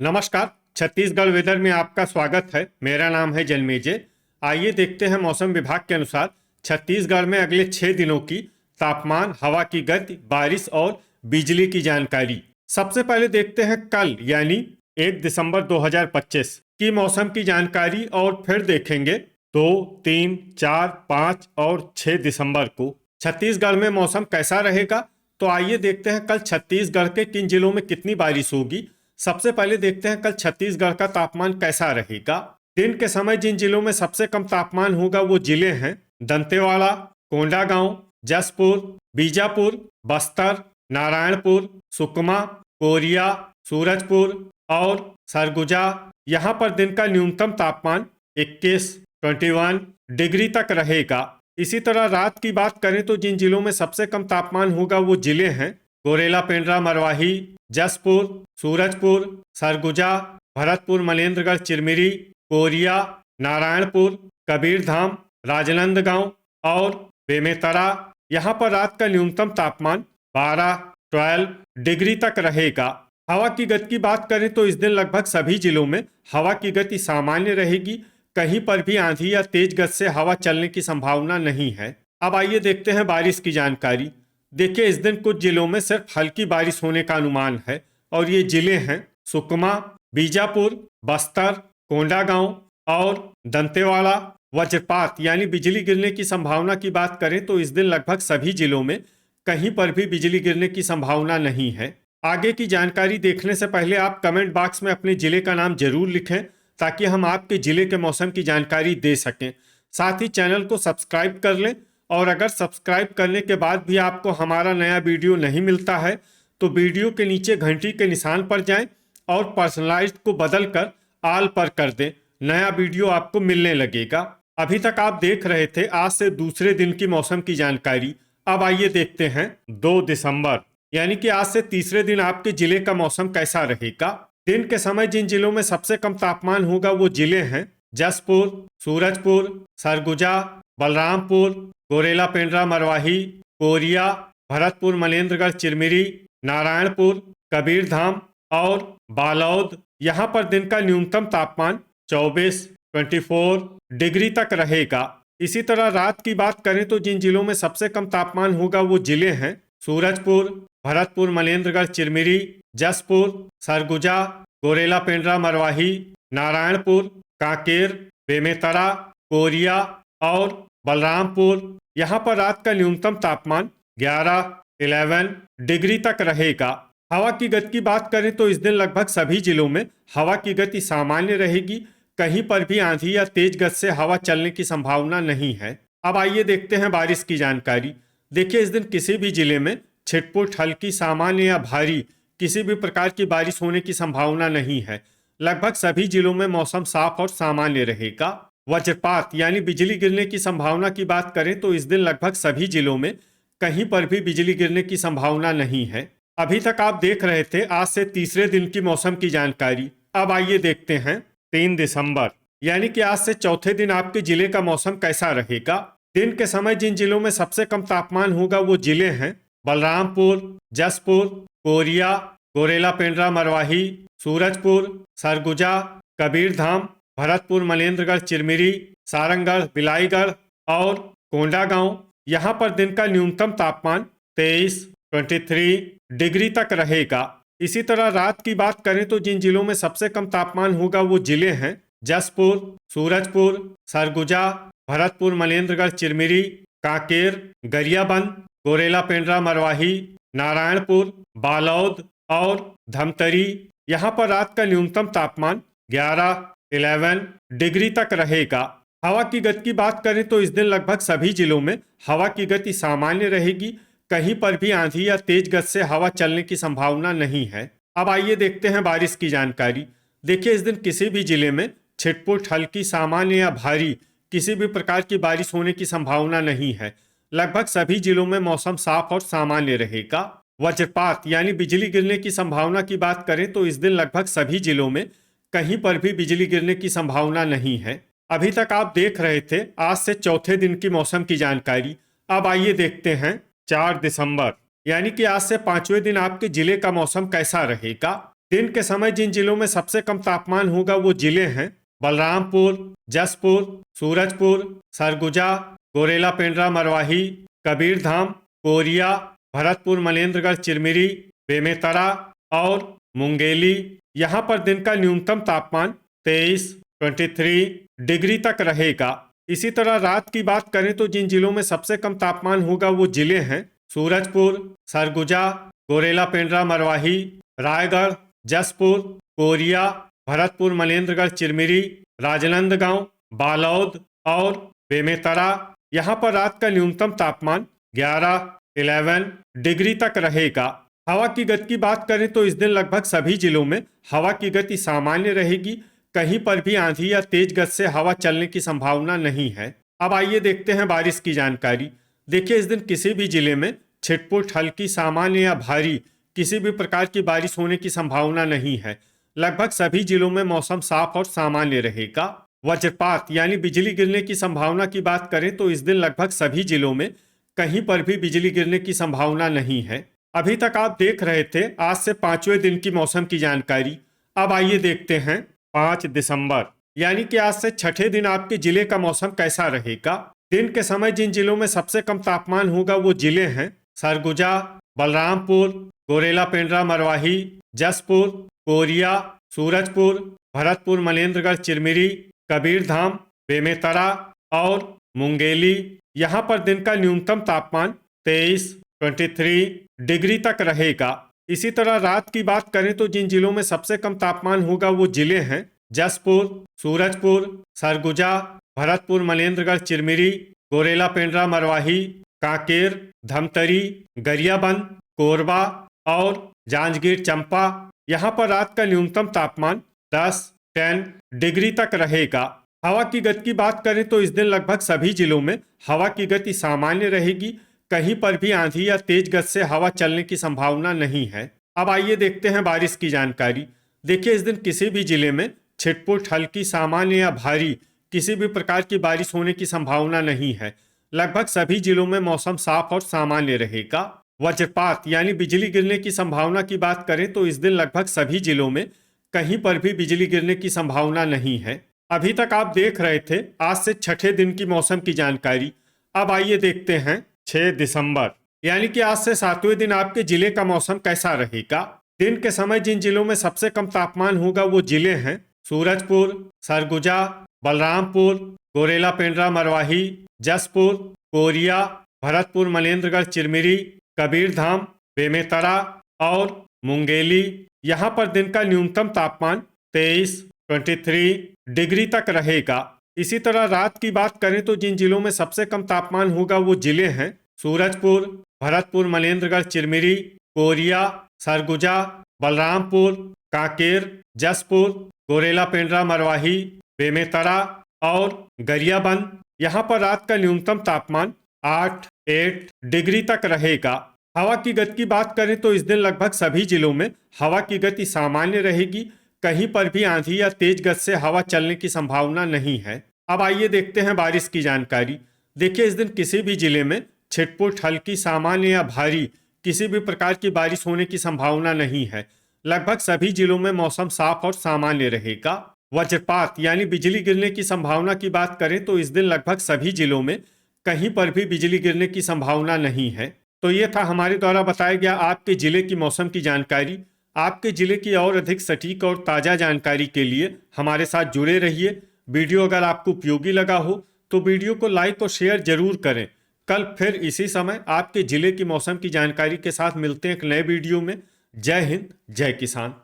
नमस्कार। छत्तीसगढ़ वेदर में आपका स्वागत है। मेरा नाम है जन्मेजय। आइए देखते हैं मौसम विभाग के अनुसार छत्तीसगढ़ में अगले 6 दिनों की तापमान, हवा की गति, बारिश और बिजली की जानकारी। सबसे पहले देखते हैं कल यानी 1 दिसंबर 2025 की मौसम की जानकारी और फिर देखेंगे 2, 3, 4, 5 और 6 दिसंबर को छत्तीसगढ़ में मौसम कैसा रहेगा। तो आइए देखते हैं कल छत्तीसगढ़ के किन जिलों में कितनी बारिश होगी। सबसे पहले देखते हैं कल छत्तीसगढ़ का तापमान कैसा रहेगा। दिन के समय जिन जिलों में सबसे कम तापमान होगा वो जिले हैं दंतेवाड़ा, कोंडागांव, जसपुर, बीजापुर, बस्तर, नारायणपुर, सुकमा, कोरिया, सूरजपुर और सरगुजा। यहाँ पर दिन का न्यूनतम तापमान 21 डिग्री तक रहेगा। इसी तरह रात की बात करें तो जिन जिलों में सबसे कम तापमान होगा वो जिले हैं गोरेला, पेंड्रा, मरवाही, जसपुर, सूरजपुर, सरगुजा, भरतपुर, मनेन्द्रगढ़, चिरमिरी, कोरिया, नारायणपुर, कबीरधाम, राजनांदगांव और बेमेतरा। यहाँ पर रात का न्यूनतम तापमान 12 डिग्री तक रहेगा। हवा की गति की बात करें तो इस दिन लगभग सभी जिलों में हवा की गति सामान्य रहेगी। कहीं पर भी आंधी या तेज गति से हवा चलने की संभावना नहीं है। अब आइए देखते हैं बारिश की जानकारी। देखिए, इस दिन कुछ जिलों में सिर्फ हल्की बारिश होने का अनुमान है और ये जिले हैं सुकमा, बीजापुर, बस्तर, कोंडागांव और दंतेवाड़ा। वज्रपात यानी बिजली गिरने की संभावना की बात करें तो इस दिन लगभग सभी जिलों में कहीं पर भी बिजली गिरने की संभावना नहीं है। आगे की जानकारी देखने से पहले आप कमेंट बॉक्स में अपने जिले का नाम जरूर लिखें ताकि हम आपके जिले के मौसम की जानकारी दे सकें। साथ ही चैनल को सब्सक्राइब कर लें और अगर सब्सक्राइब करने के बाद भी आपको हमारा नया वीडियो नहीं मिलता है तो वीडियो के नीचे घंटी के निशान पर जाएं और पर्सनलाइज्ड को बदलकर ऑल पर कर दें। नया वीडियो आपको मिलने लगेगा। अभी तक आप देख रहे थे आज से दूसरे दिन की मौसम की जानकारी। अब आइए देखते हैं 2 दिसंबर यानी कि आज से तीसरे दिन आपके जिले का मौसम कैसा रहेगा। दिन के समय जिन जिलों में सबसे कम तापमान होगा वो जिले हैं जसपुर, सूरजपुर, सरगुजा, बलरामपुर, गोरेला, पेंड्रा, मरवाही, कोरिया, भरतपुर, मनेन्द्रगढ़, चिरमिरी, नारायणपुर, कबीरधाम और बालोद। यहाँ पर दिन का न्यूनतम तापमान 24 डिग्री तक रहेगा। इसी तरह रात की बात करें तो जिन जिलों में सबसे कम तापमान होगा वो जिले हैं सूरजपुर, भरतपुर, मनेन्द्रगढ़, चिरमिरी, जसपुर, सरगुजा, गोरेला, पेंड्रा, मरवाही, नारायणपुर, कांकेर, बेमेतरा, कोरिया और बलरामपुर। यहाँ पर रात का न्यूनतम तापमान 11 डिग्री तक रहेगा। हवा की गति की बात करें तो इस दिन लगभग सभी जिलों में हवा की गति सामान्य रहेगी। कहीं पर भी आंधी या तेज गति से हवा चलने की संभावना नहीं है। अब आइए देखते हैं बारिश की जानकारी। देखिए, इस दिन किसी भी जिले में छिटपुट, हल्की, सामान्य या भारी किसी भी प्रकार की बारिश होने की संभावना नहीं है। लगभग सभी जिलों में मौसम साफ और सामान्य रहेगा। वज्रपात यानी बिजली गिरने की संभावना की बात करें तो इस दिन लगभग सभी जिलों में कहीं पर भी बिजली गिरने की संभावना नहीं है। अभी तक आप देख रहे थे आज से तीसरे दिन की मौसम की जानकारी। अब आइए देखते हैं 3 दिसंबर यानी कि आज से चौथे दिन आपके जिले का मौसम कैसा रहेगा। दिन के समय जिन जिलों में सबसे कम तापमान होगा वो जिले हैं बलरामपुर, जसपुर, कोरिया, गोरेला, पेंड्रा, मरवाही, सूरजपुर, सरगुजा, कबीरधाम, भरतपुर, मनेन्द्रगढ़, चिरमिरी, सारंगढ़, बिलाईगढ़ और कोंडागांव। यहाँ पर दिन का न्यूनतम तापमान 23 डिग्री तक रहेगा। इसी तरह रात की बात करें तो जिन जिलों में सबसे कम तापमान होगा वो जिले हैं जसपुर, सूरजपुर, सरगुजा, भरतपुर, मनेन्द्रगढ़, चिरमिरी, कांकेर, गरियाबंद, गोरेला, पेंड्रा, मरवाही, नारायणपुर, बालोद और धमतरी। यहाँ पर रात का न्यूनतम तापमान 11 डिग्री तक रहेगा। हवा की गति की बात करें तो इस दिन लगभग सभी जिलों में हवा की गति सामान्य रहेगी। कहीं पर भी आंधी या तेज गति से हवा चलने की संभावना नहीं है। अब आइए देखते हैं बारिश की जानकारी। देखिए, इस दिन किसी भी जिले में छिटपुट, हल्की, सामान्य या भारी किसी भी प्रकार की बारिश होने की संभावना नहीं है। लगभग सभी जिलों में मौसम साफ और सामान्य रहेगा। वज्रपात यानी बिजली गिरने की संभावना की बात करें तो इस दिन लगभग सभी जिलों में कहीं पर भी बिजली गिरने की संभावना नहीं है। अभी तक आप देख रहे थे आज से चौथे दिन की मौसम की जानकारी। अब आइए देखते हैं 4 दिसंबर यानी कि आज से 5वें दिन आपके जिले का मौसम कैसा रहेगा। दिन के समय जिन जिलों में सबसे कम तापमान होगा वो जिले हैं बलरामपुर, जसपुर, सूरजपुर, सरगुजा, गोरेला पेंड्रा मरवाही, कबीरधाम, कोरिया, भरतपुर मनेन्द्रगढ़ चिरमिरी, बेमेतरा और मुंगेली। यहाँ पर दिन का न्यूनतम तापमान 23 डिग्री तक रहेगा। इसी तरह रात की बात करें तो जिन जिलों में सबसे कम तापमान होगा वो जिले हैं सूरजपुर, सरगुजा, गोरेला पेंड्रा मरवाही, रायगढ़, जसपुर, कोरिया, भरतपुर मनेन्द्रगढ़ चिरमिरी, राजनांदगांव, बालोद और बेमेतरा। यहाँ पर रात का न्यूनतम तापमान 11 डिग्री तक रहेगा। हवा की गति की बात करें तो इस दिन लगभग सभी जिलों में हवा की गति सामान्य रहेगी। कहीं पर भी आंधी या तेज गति से हवा चलने की संभावना नहीं है। अब आइए देखते हैं बारिश की जानकारी। देखिए, इस दिन किसी भी जिले में छिटपुट, हल्की, सामान्य या भारी किसी भी प्रकार की बारिश होने की संभावना नहीं है। लगभग सभी जिलों में मौसम साफ और सामान्य रहेगा। वज्रपात यानी बिजली गिरने की संभावना की बात करें तो इस दिन लगभग सभी जिलों में कहीं पर भी बिजली गिरने की संभावना नहीं है। अभी तक आप देख रहे थे आज से 5वें दिन की मौसम की जानकारी। अब आइए देखते हैं 5 दिसंबर यानी कि आज से 6ठे दिन आपके जिले का मौसम कैसा रहेगा। दिन के समय जिन जिलों में सबसे कम तापमान होगा वो जिले हैं सरगुजा, बलरामपुर, गोरेला पेंड्रा मरवाही, जसपुर, कोरिया, सूरजपुर, भरतपुर मनेन्द्रगढ़ चिरमिरी, कबीरधाम, बेमेतरा और मुंगेली। यहाँ पर दिन का न्यूनतम तापमान 23 डिग्री तक रहेगा। इसी तरह रात की बात करें तो जिन जिलों में सबसे कम तापमान होगा वो जिले हैं जसपुर, सूरजपुर, सरगुजा, भरतपुर मनेन्द्रगढ़ चिरमिरी, गोरेला पेंड्रा मरवाही, कांकेर, धमतरी, गरियाबंद, कोरबा और जांजगीर चंपा। यहाँ पर रात का न्यूनतम तापमान 10 डिग्री तक रहेगा। हवा की गति की बात करें तो इस दिन लगभग सभी जिलों में हवा की गति सामान्य रहेगी। कहीं पर भी आंधी या तेज गति से हवा चलने की संभावना नहीं है। अब आइए देखते हैं बारिश की जानकारी। देखिए, इस दिन किसी भी जिले में छिटपुट, हल्की, सामान्य या भारी किसी भी प्रकार की बारिश होने की संभावना नहीं है। लगभग सभी जिलों में मौसम साफ और सामान्य रहेगा। वज्रपात यानी बिजली गिरने की संभावना की बात करें तो इस दिन लगभग सभी जिलों में कहीं पर भी बिजली गिरने की संभावना नहीं है। अभी तक आप देख रहे थे आज से 6ठे दिन की मौसम की जानकारी। अब आइए देखते हैं 6 दिसंबर यानी कि आज से 7वें दिन आपके जिले का मौसम कैसा रहेगा। दिन के समय जिन जिलों में सबसे कम तापमान होगा वो जिले हैं सूरजपुर, सरगुजा, बलरामपुर, गोरेला पेंड्रा मरवाही, जसपुर, कोरिया, भरतपुर मनेन्द्रगढ़ चिरमिरी, कबीरधाम, बेमेतरा और मुंगेली। यहाँ पर दिन का न्यूनतम तापमान 23 डिग्री तक रहेगा। इसी तरह रात की बात करें तो जिन जिलों में सबसे कम तापमान होगा वो जिले हैं सूरजपुर, भरतपुर मनेन्द्रगढ़ चिरमिरी, कोरिया, सरगुजा, बलरामपुर, कांकेर, जसपुर, गोरेला पेंड्रा मरवाही, बेमेतरा और गरियाबंद। यहाँ पर रात का न्यूनतम तापमान 8 डिग्री तक रहेगा। हवा की गति की बात करें तो इस दिन लगभग सभी जिलों में हवा की गति सामान्य रहेगी। कहीं पर भी आंधी या तेज गति से हवा चलने की संभावना नहीं है। अब आइए देखते हैं बारिश की जानकारी। देखिए, इस दिन किसी भी जिले में छिटपुट, हल्की, सामान्य या भारी किसी भी प्रकार की बारिश होने की संभावना नहीं है। लगभग सभी जिलों में मौसम साफ और सामान्य रहेगा। वज्रपात यानी बिजली गिरने की संभावना की बात करें तो इस दिन लगभग सभी जिलों में कहीं पर भी बिजली गिरने की संभावना नहीं है। तो ये था हमारे द्वारा बताया गया आपके जिले की मौसम की जानकारी। आपके जिले की और अधिक सटीक और ताज़ा जानकारी के लिए हमारे साथ जुड़े रहिए। वीडियो अगर आपको उपयोगी लगा हो तो वीडियो को लाइक और शेयर जरूर करें। कल फिर इसी समय आपके जिले की मौसम की जानकारी के साथ मिलते हैं एक नए वीडियो में। जय हिंद, जय किसान।